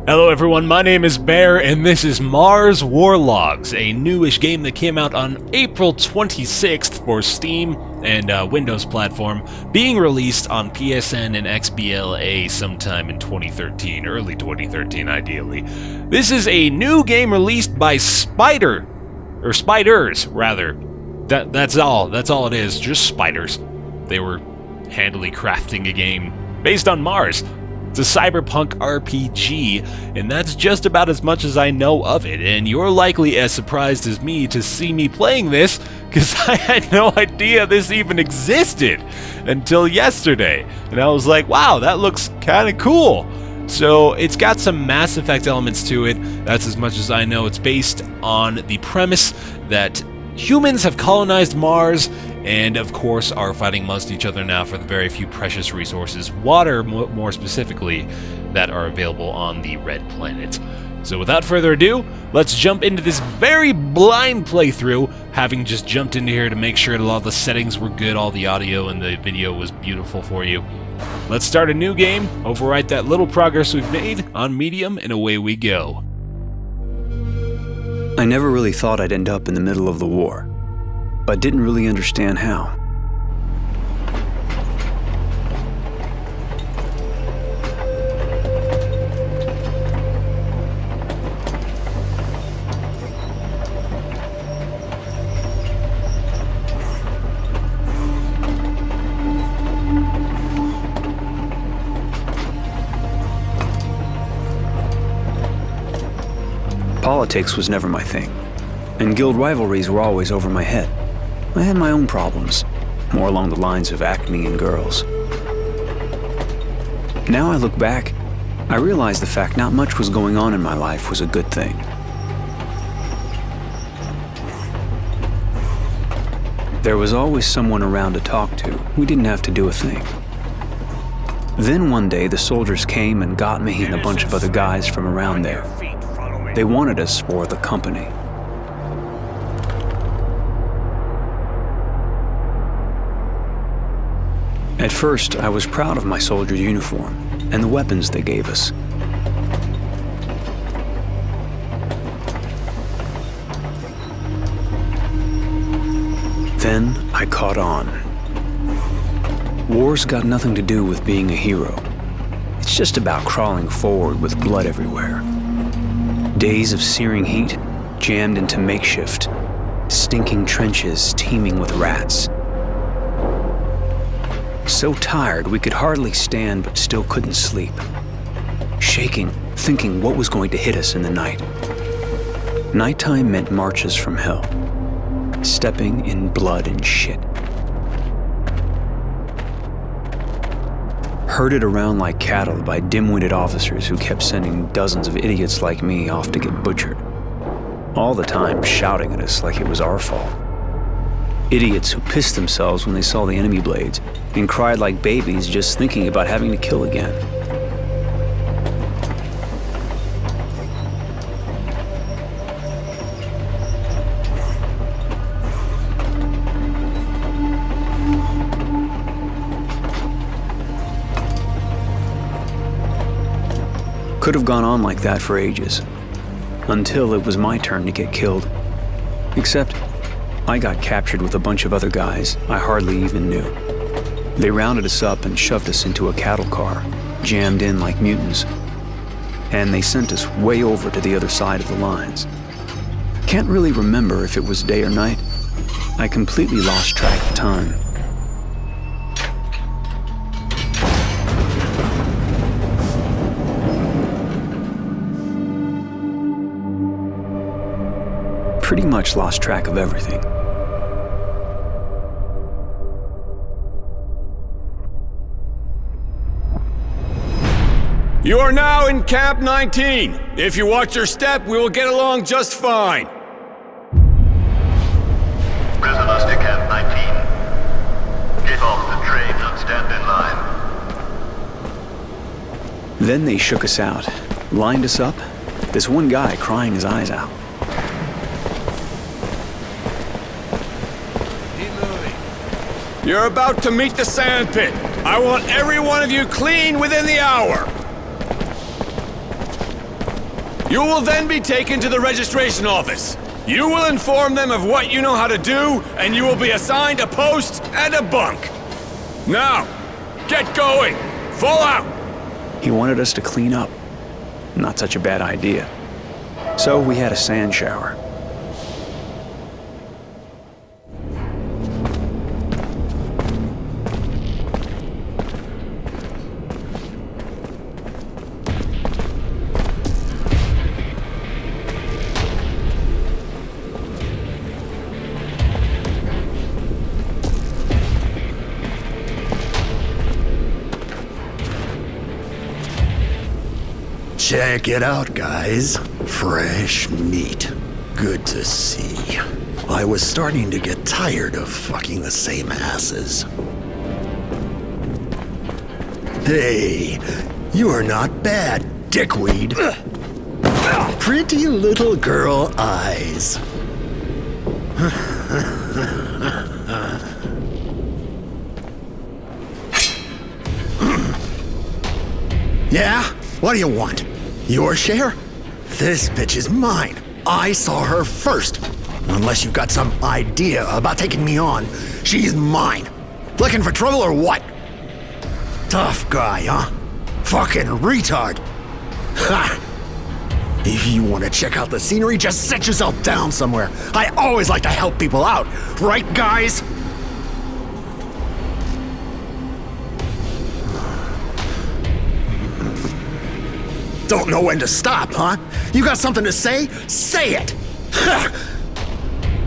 Hello everyone, my name is Baer, and this is Mars Warlogs, a newish game that came out on April 26th for Steam and Windows platform, being released on PSN and XBLA sometime in 2013, early 2013 ideally. This is a new game released by Spiders, rather. That's all it is, just spiders. They were handily crafting a game based on Mars. It's a cyberpunk RPG, and that's just about as much as I know of it, and you're likely as surprised as me to see me playing this, because I had no idea this even existed until yesterday, and I was like, wow, that looks kinda cool. So it's got some Mass Effect elements to it. That's as much as I know. It's based on the premise that humans have colonized Mars and of course are fighting amongst each other now for the very few precious resources, water more specifically, that are available on the Red Planet. So without further ado, let's jump into this very blind playthrough, having just jumped into here to make sure that all the settings were good, all the audio and the video was beautiful for you. Let's start a new game, overwrite that little progress we've made on medium, and away we go. I never really thought I'd end up in the middle of the war, but didn't really understand how. Politics was never my thing, and guild rivalries were always over my head. I had my own problems, more along the lines of acne and girls. Now I look back, I realize the fact not much was going on in my life was a good thing. There was always someone around to talk to. We didn't have to do a thing. Then one day the soldiers came and got me and a bunch of other guys from around there. They wanted us for the company. At first, I was proud of my soldier uniform and the weapons they gave us. Then I caught on. War's got nothing to do with being a hero. It's just about crawling forward with blood everywhere. Days of searing heat, jammed into makeshift, stinking trenches teeming with rats. So tired we could hardly stand but still couldn't sleep. Shaking, thinking what was going to hit us in the night. Nighttime meant marches from hell. Stepping in blood and shit. Herded around like cattle by dim-witted officers who kept sending dozens of idiots like me off to get butchered. All the time shouting at us like it was our fault. Idiots who pissed themselves when they saw the enemy blades and cried like babies just thinking about having to kill again. Could have gone on like that for ages, until it was my turn to get killed. Except, I got captured with a bunch of other guys I hardly even knew. They rounded us up and shoved us into a cattle car, jammed in like mutants. And they sent us way over to the other side of the lines. Can't really remember if it was day or night. I completely lost track of time. Pretty much lost track of everything. You are now in Camp 19. If you watch your step, we will get along just fine. Prisoners to Camp 19. Get off the train and stand in line. Then they shook us out, lined us up, this one guy crying his eyes out. You're about to meet the sandpit. I want every one of you clean within the hour. You will then be taken to the registration office. You will inform them of what you know how to do, and you will be assigned a post and a bunk. Now, get going. Fall out. He wanted us to clean up. Not such a bad idea. So we had a sand shower. Check it out, guys. Fresh meat. Good to see. I was starting to get tired of fucking the same asses. Hey, you are not bad, dickweed. Pretty little girl eyes. Yeah? What do you want? Your share? This bitch is mine. I saw her first. Unless you've got some idea about taking me on, she's mine. Looking for trouble or what? Tough guy, huh? Fucking retard. Ha! If you want to check out the scenery, just sit yourself down somewhere. I always like to help people out. Right, guys? Don't know when to stop, huh? You got something to say? Say it!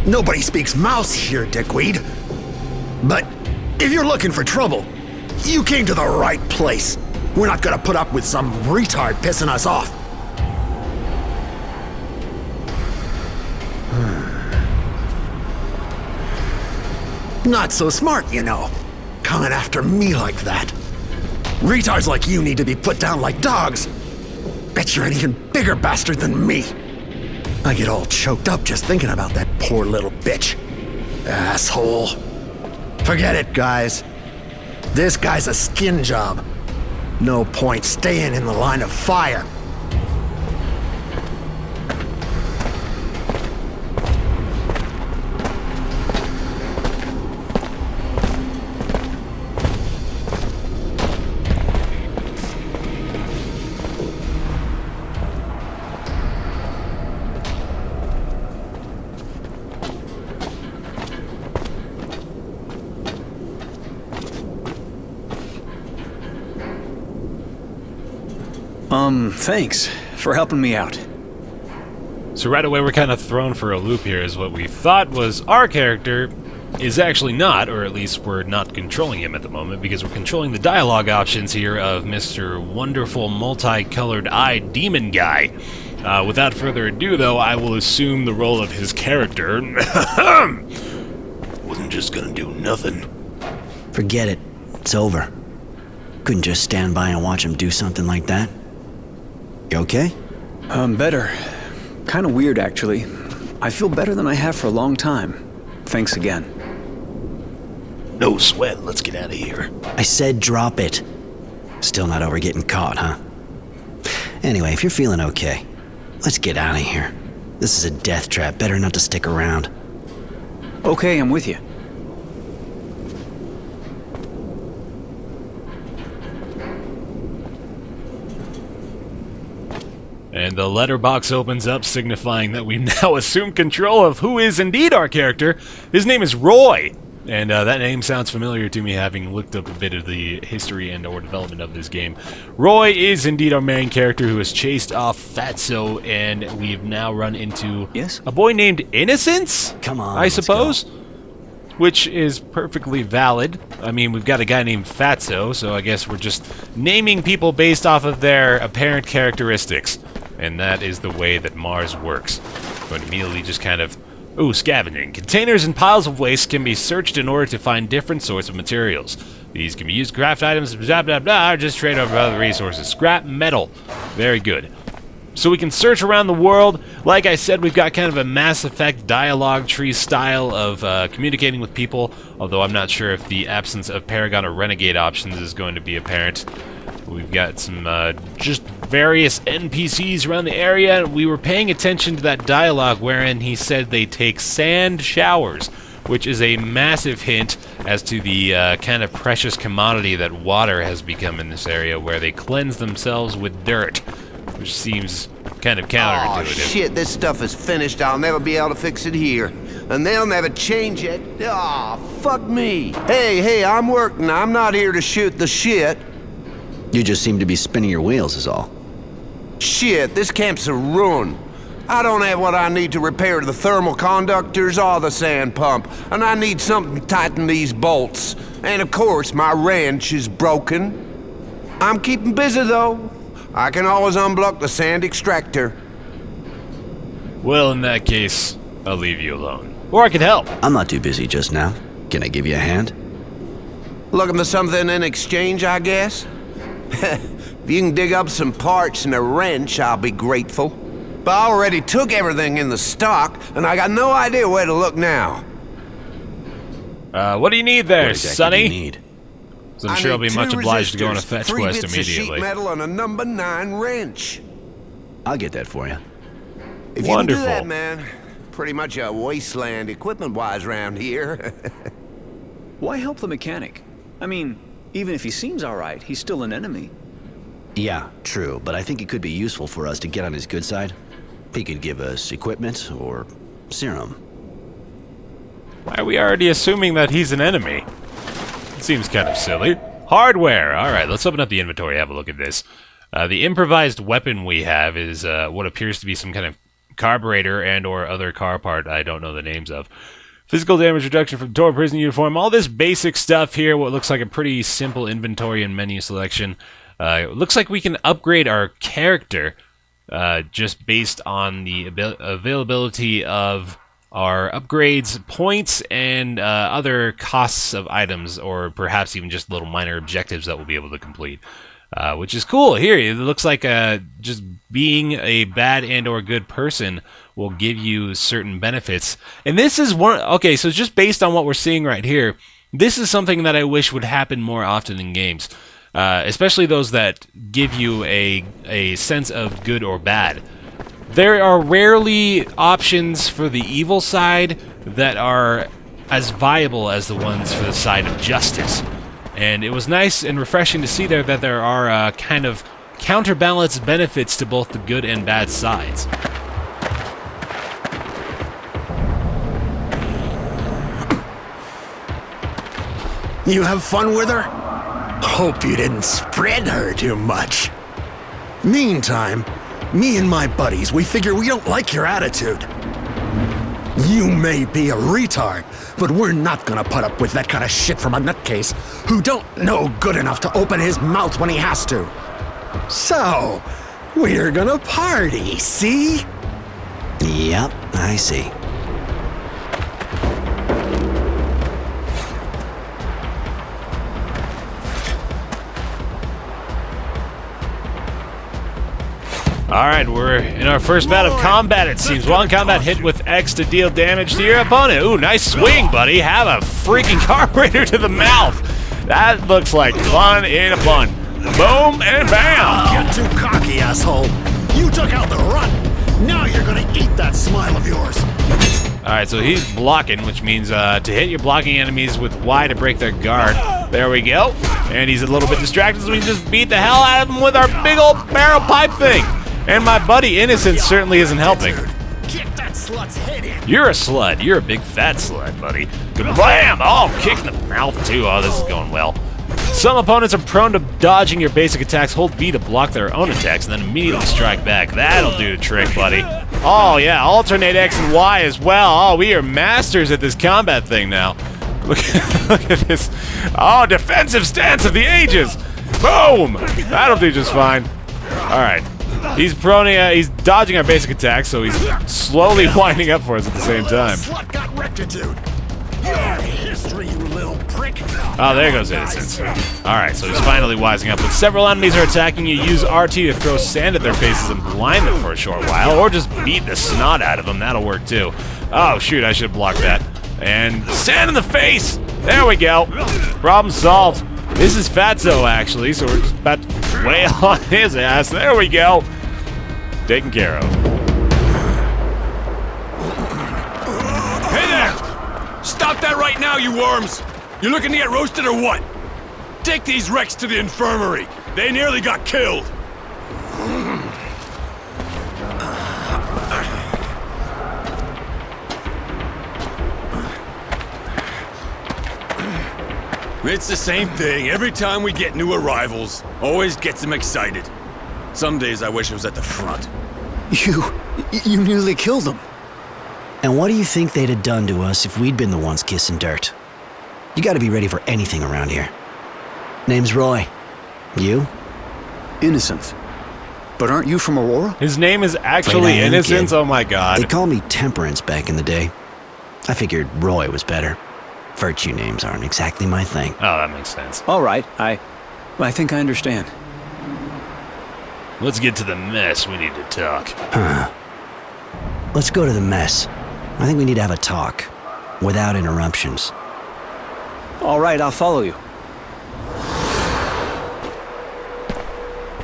Nobody speaks mouse here, dickweed. But if you're looking for trouble, you came to the right place. We're not gonna put up with some retard pissing us off. Not so smart, you know. Coming after me like that. Retards like you need to be put down like dogs. Bet you're an even bigger bastard than me. I get all choked up just thinking about that poor little bitch. Asshole. Forget it, guys. This guy's a skin job. No point staying in the line of fire. Thanks for helping me out. So right away we're kind of thrown for a loop here, as what we thought was our character is actually not, or at least we're not controlling him at the moment, because we're controlling the dialogue options here of Mr. Wonderful Multicolored Eyed Demon Guy. Without further ado, though, I will assume the role of his character. Wasn't just gonna do nothing. Forget it. It's over. Couldn't just stand by and watch him do something like that. You okay? Better. Kinda weird, actually. I feel better than I have for a long time. Thanks again. No sweat, let's get out of here. I said drop it. Still not over getting caught, huh? Anyway, if you're feeling okay, let's get out of here. This is a death trap. Better not to stick around. Okay, I'm with you. And the letterbox opens up, signifying that we've now assumed control of who is indeed our character. His name is Roy, and that name sounds familiar to me, having looked up a bit of the history and or development of this game. Roy is indeed our main character, who has chased off Fatso, and we've now run into a boy named Innocence? Come on, I suppose? Which is perfectly valid. I mean, we've got a guy named Fatso, so I guess we're just naming people based off of their apparent characteristics. And that is the way that Mars works. Going to immediately just kind of... Ooh, scavenging. Containers and piles of waste can be searched in order to find different sorts of materials. These can be used to craft items, blah, blah, blah, or just trade over other resources. Scrap metal. Very good. So we can search around the world. Like I said, we've got kind of a Mass Effect dialogue tree style of communicating with people, although I'm not sure if the absence of Paragon or Renegade options is going to be apparent. We've got some just various NPCs around the area, and we were paying attention to that dialogue wherein he said they take sand showers, which is a massive hint as to the kind of precious commodity that water has become in this area, where they cleanse themselves with dirt, which seems kind of counterintuitive. Oh shit, this stuff is finished. I'll never be able to fix it here. And they'll never change it. Ah, fuck me. Hey, I'm working. I'm not here to shoot the shit. You just seem to be spinning your wheels is all. Shit, this camp's a ruin. I don't have what I need to repair the thermal conductors or the sand pump, and I need something to tighten these bolts. And of course, my wrench is broken. I'm keeping busy though. I can always unblock the sand extractor. Well, in that case, I'll leave you alone. Or I could help. I'm not too busy just now. Can I give you a hand? Looking for something in exchange, I guess? If you can dig up some parts and a wrench, I'll be grateful. But I already took everything in the stock, and I got no idea where to look now. What do you need there, What exactly Sonny? do you need? So I'm sure I'll be much obliged to go on a fetch three quest bits immediately. Of sheet metal and a number 9 wrench. I'll get that for you. If Wonderful. you can do that, man. Pretty much a wasteland equipment-wise around here. Why help the mechanic? I mean, even if he seems alright, he's still an enemy. Yeah, true, but I think it could be useful for us to get on his good side. He could give us equipment or serum. Why are we already assuming that he's an enemy? It seems kind of silly. Hardware! Alright, let's open up the inventory, have a look at this. The improvised weapon we have is what appears to be some kind of carburetor and or other car part I don't know the names of. Physical damage reduction from Tor prison uniform. All this basic stuff here, what looks like a pretty simple inventory and menu selection. It looks like we can upgrade our character just based on the availability of our upgrades, points, and other costs of items, or perhaps even just little minor objectives that we'll be able to complete. Which is cool. Here, it looks like just being a bad and or good person will give you certain benefits. And this is one... Okay, so just based on what we're seeing right here, this is something that I wish would happen more often in games. Especially those that give you a sense of good or bad. There are rarely options for the evil side that are as viable as the ones for the side of justice. And it was nice and refreshing to see there that there are kind of counterbalance benefits to both the good and bad sides. You have fun with her? Hope you didn't spread her too much. Meantime, me and my buddies, we figure we don't like your attitude. You may be a retard, but we're not gonna put up with that kind of shit from a nutcase who don't know good enough to open his mouth when he has to. So, we're gonna party, see? Yep, I see. Alright, we're in our first bout of combat, it seems. While in combat, hit with X to deal damage to your opponent. Ooh, nice swing, buddy. Have a freaking carburetor to the mouth. That looks like fun in a bun. Boom and bam! Get too cocky, asshole. You took out the run. Now you're gonna eat that smile of yours. Alright, so he's blocking, which means to hit your blocking enemies with Y to break their guard. There we go. And he's a little bit distracted, so we just beat the hell out of him with our big old barrel pipe thing. And my buddy Innocence certainly isn't helping. Kick that slut's head in. You're a slut. You're a big fat slut, buddy. Blam! Oh, kick in the mouth, too. Oh, this is going well. Some opponents are prone to dodging your basic attacks. Hold B to block their own attacks, and then immediately strike back. That'll do the trick, buddy. Oh, yeah, alternate X and Y as well. Oh, we are masters at this combat thing now. Look at this. Oh, defensive stance of the ages. Boom! That'll do just fine. All right. He's dodging our basic attacks, so he's slowly winding up for us at the same time. Slut got rectitude. Your history, you little prick. Oh, there goes Innocence. Alright, so he's finally wising up. When several enemies are attacking you, use RT to throw sand at their faces and blind them for a short while, or just beat the snot out of them. That'll work too. Oh, shoot, I should have blocked that. And sand in the face! There we go. Problem solved. This is Fatso, actually, so we're just about to way on his ass. There we go. Taken care of. Hey there! Stop that right now, you worms! You looking to get roasted or what? Take these wrecks to the infirmary. They nearly got killed. It's the same thing. Every time we get new arrivals, always gets them excited. Some days I wish I was at the front. You nearly killed them. And what do you think they'd have done to us if we'd been the ones kissing dirt? You gotta be ready for anything around here. Name's Roy. You? Innocence. But aren't you from Aurora? His name is Afraid actually I am, Innocence? kid. Oh my god. They called me Temperance back in the day. I figured Roy was better. Virtue names aren't exactly my thing. Oh, that makes sense. All right, I think I understand. Let's get to the mess. We need to talk. Let's go to the mess. I think we need to have a talk. Without interruptions. All right, I'll follow you.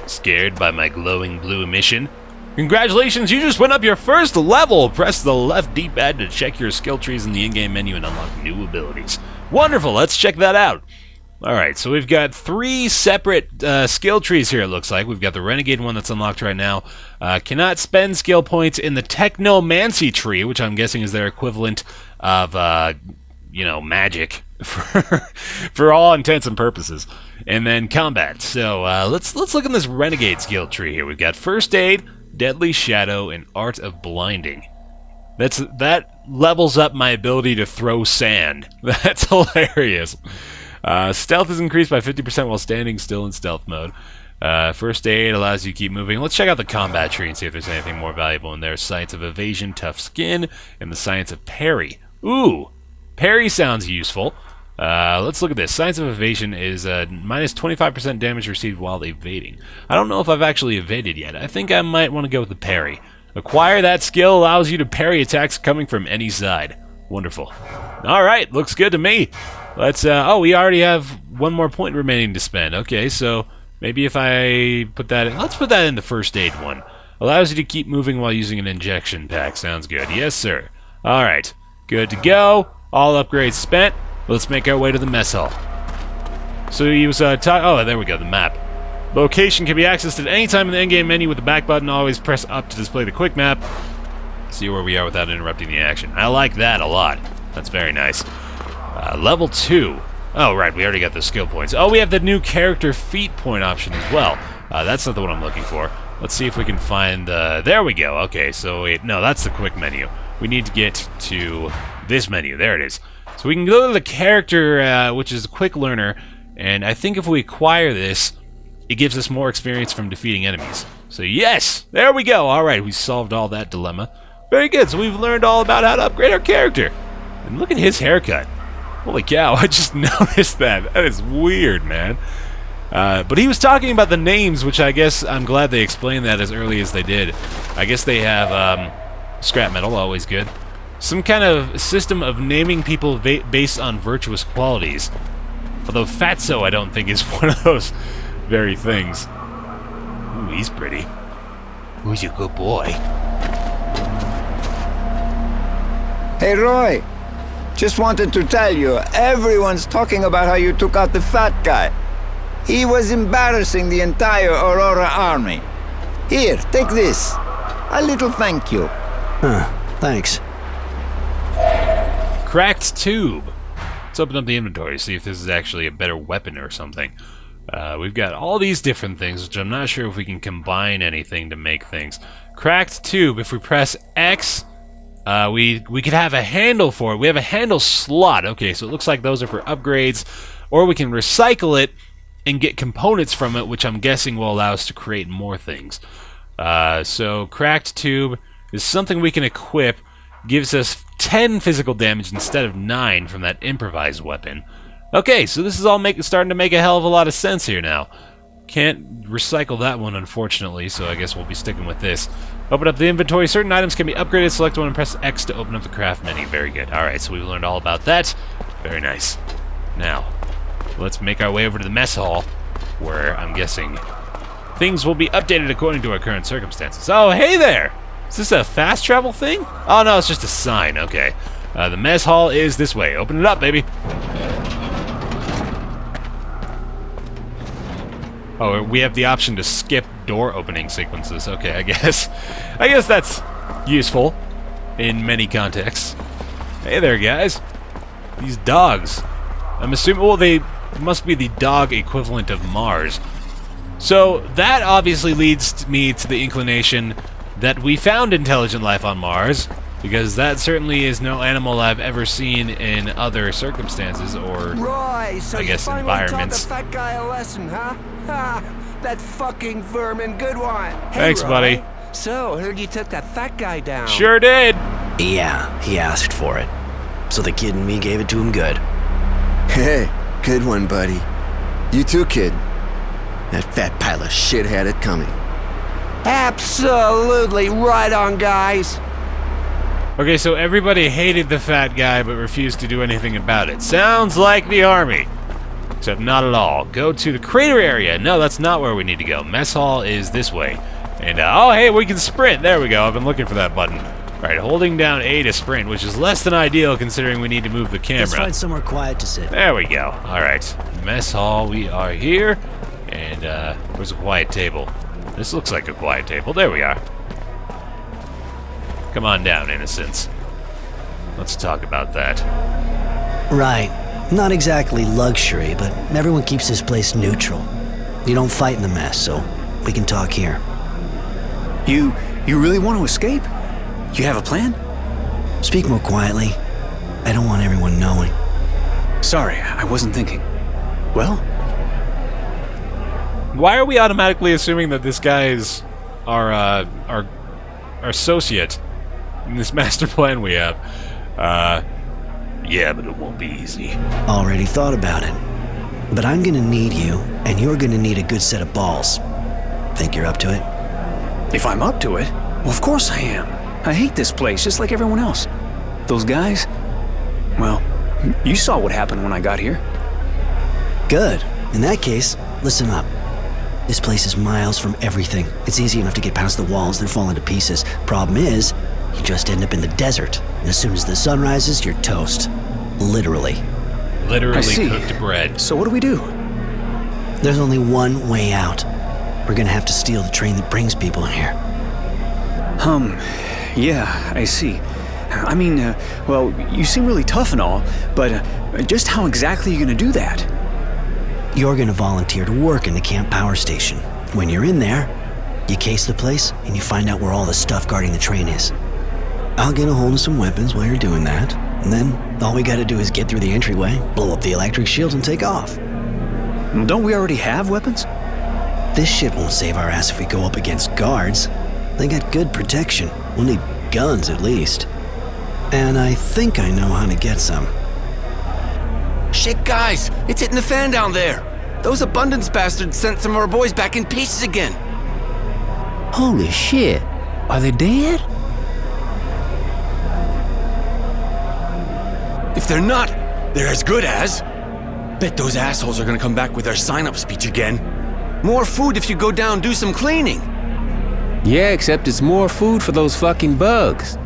Scared by my glowing blue emission? Congratulations, you just went up your first level! Press the left D-pad to check your skill trees in the in-game menu and unlock new abilities. Wonderful, let's check that out. Alright, so we've got 3 separate skill trees here, it looks like. We've got the Renegade one that's unlocked right now. Cannot spend skill points in the Technomancy tree, which I'm guessing is their equivalent of, magic for all intents and purposes. And then combat. So let's look at this Renegade skill tree here. We've got First Aid, Deadly Shadow, and Art of Blinding. That levels up my ability to throw sand. That's hilarious. Stealth is increased by 50% while standing still in stealth mode. First Aid allows you to keep moving. Let's check out the combat tree and see if there's anything more valuable in there. Science of Evasion, Tough Skin, and the Science of Parry. Ooh, Parry sounds useful. Let's look at this. Science of Evasion is minus 25% damage received while evading. I don't know if I've actually evaded yet. I think I might want to go with the parry. Acquire that skill allows you to parry attacks coming from any side. Wonderful. Alright, looks good to me. Let's, we already have one more point remaining to spend. Okay, so maybe if I put that in, let's put that in the First Aid one. Allows you to keep moving while using an injection pack. Sounds good. Yes, sir. Alright, good to go. All upgrades spent. Let's make our way to the mess hall. So he was, there we go, the map. Location can be accessed at any time in the in-game menu with the back button. Always press up to display the quick map. See where we are without interrupting the action. I like that a lot. That's very nice. Level 2. Oh, right, we already got the skill points. Oh, we have the new character feat point option as well. That's not the one I'm looking for. Let's see if we can find the... There we go. Okay, so wait, no, that's the quick menu. We need to get to this menu. There it is. So we can go to the character, which is a quick learner, and I think if we acquire this, it gives us more experience from defeating enemies. So yes, there we go. All right, we solved all that dilemma. Very good, so we've learned all about how to upgrade our character. And look at his haircut. Holy cow, I just noticed that. That is weird, man. But he was talking about the names, which I guess I'm glad they explained that as early as they did. I guess they have scrap metal, always good. Some kind of system of naming people based on virtuous qualities. Although Fatso, I don't think, is one of those very things. Ooh, he's pretty. Who's a good boy? Hey, Roy. Just wanted to tell you, everyone's talking about how you took out the fat guy. He was embarrassing the entire Aurora army. Here, take this. A little thank you. Thanks. Cracked tube. Let's open up the inventory, see if this is actually a better weapon or something. We've got all these different things, which I'm not sure if we can combine anything to make things. Cracked tube, if we press X, we could have a handle for it. We have a handle slot. Okay, so it looks like those are for upgrades, or we can recycle it and get components from it, which I'm guessing will allow us to create more things. So cracked tube is something we can equip. Gives us 10 physical damage instead of 9 from that improvised weapon. Okay, so this is all starting to make a hell of a lot of sense here now. Can't recycle that one, unfortunately, so I guess we'll be sticking with this. Open up the inventory. Certain items can be upgraded. Select one and press X to open up the craft menu. Very good. Alright, so we've learned all about that. Very nice. Now, let's make our way over to the mess hall, where I'm guessing things will be updated according to our current circumstances. Oh, hey there! Is this a fast travel thing? Oh no, it's just a sign. Okay. The mess hall is this way. Open it up, baby. Oh, we have the option to skip door opening sequences. Okay, I guess that's useful in many contexts. Hey there, guys. These dogs. I'm assuming, well, they must be the dog equivalent of Mars. So that obviously leads me to the inclination that we found intelligent life on Mars, because that certainly is no animal I've ever seen in other circumstances or, Roy, so I guess, you finally environments. taught the fat guy a lesson, huh? Ha! That fucking vermin, good one. Hey, Thanks, Roy. buddy. So, heard you took that fat guy down. Sure did. Yeah, he asked for it. So the kid and me gave it to him good. Hey, good one, buddy. You too, kid. That fat pile of shit had it coming. Absolutely right on, guys. Okay, so everybody hated the fat guy but refused to do anything about it. Sounds like the army. Except not at all. Go to the crater area. No, that's not where we need to go. Mess hall is this way. And, oh, hey, we can sprint. There we go. I've been looking for that button. All right, holding down A to sprint, which is less than ideal considering we need to move the camera. Let's find somewhere quiet to sit. There we go. All right, mess hall, we are here. And, where's a quiet table? This looks like a quiet table. There we are. Come on down, Innocence. Let's talk about that. Right. Not exactly luxury, but everyone keeps this place neutral. You don't fight in the mess, so we can talk here. You really want to escape? You have a plan? Speak more quietly. I don't want everyone knowing. Sorry, I wasn't thinking. Well? Why are we automatically assuming that this guy is our associate in this master plan we have? Yeah, but it won't be easy. Already thought about it. But I'm gonna need you, and you're gonna need a good set of balls. Think you're up to it? If I'm up to it? Well, of course I am. I hate this place, just like everyone else. Those guys? Well, you saw what happened when I got here. Good. In that case, listen up. This place is miles from everything. It's easy enough to get past the walls, then fall into pieces. Problem is, you just end up in the desert. And as soon as the sun rises, you're toast. Literally. Literally I see. cooked bread. So what do we do? There's only one way out. We're gonna have to steal the train that brings people in here. Yeah, I see. I mean, well, you seem really tough and all, but just how exactly are you gonna do that? You're gonna volunteer to work in the camp power station. When you're in there, you case the place and you find out where all the stuff guarding the train is. I'll get a hold of some weapons while you're doing that, and then all we gotta do is get through the entryway, blow up the electric shield, and take off. Don't we already have weapons? This shit won't save our ass if we go up against guards. They got good protection. We'll need guns at least. And I think I know how to get some. Shit, guys! It's hitting the fan down there! Those abundance bastards sent some of our boys back in pieces again! Holy shit. Are they dead? If they're not, they're as good as. Bet those assholes are gonna come back with their sign-up speech again. More food if you go down do some cleaning! Yeah, except it's more food for those fucking bugs.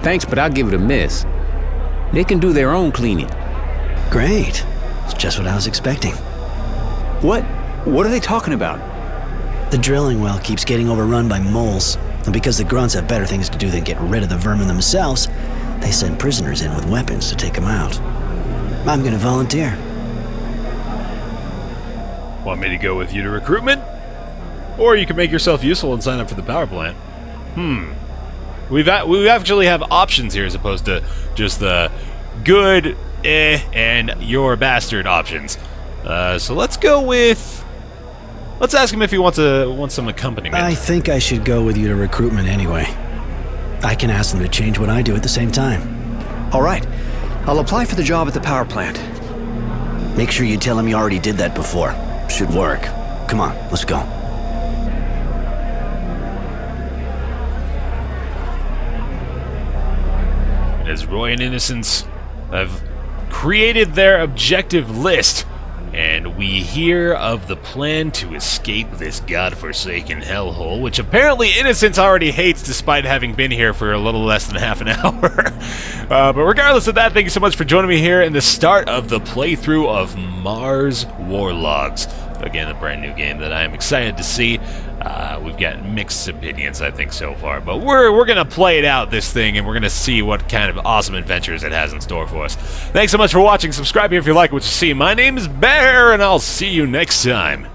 Thanks, but I'll give it a miss. They can do their own cleaning. Great. It's just what I was expecting. What are they talking about? The drilling well keeps getting overrun by moles, and because the grunts have better things to do than get rid of the vermin themselves, they send prisoners in with weapons to take them out. I'm gonna volunteer. Want me to go with you to recruitment? Or you can make yourself useful and sign up for the power plant. We actually have options here as opposed to just the good, and your bastard options. So let's go with... Let's ask him if he wants some accompaniment. I think I should go with you to recruitment anyway. I can ask them to change what I do at the same time. All right, I'll apply for the job at the power plant. Make sure you tell them you already did that before. Should work. Come on, let's go. As Roy and Innocence have created their objective list and we hear of the plan to escape this godforsaken hellhole, which apparently Innocence already hates despite having been here for a little less than half an hour. But regardless of that, thank you so much for joining me here in the start of the playthrough of Mars Warlogs. Again, a brand new game that I am excited to see. We've got mixed opinions, I think, so far, but we're gonna play it out, this thing, and we're gonna see what kind of awesome adventures it has in store for us. Thanks so much for watching. Subscribe here if you like what you see. My name is Baer, and I'll see you next time.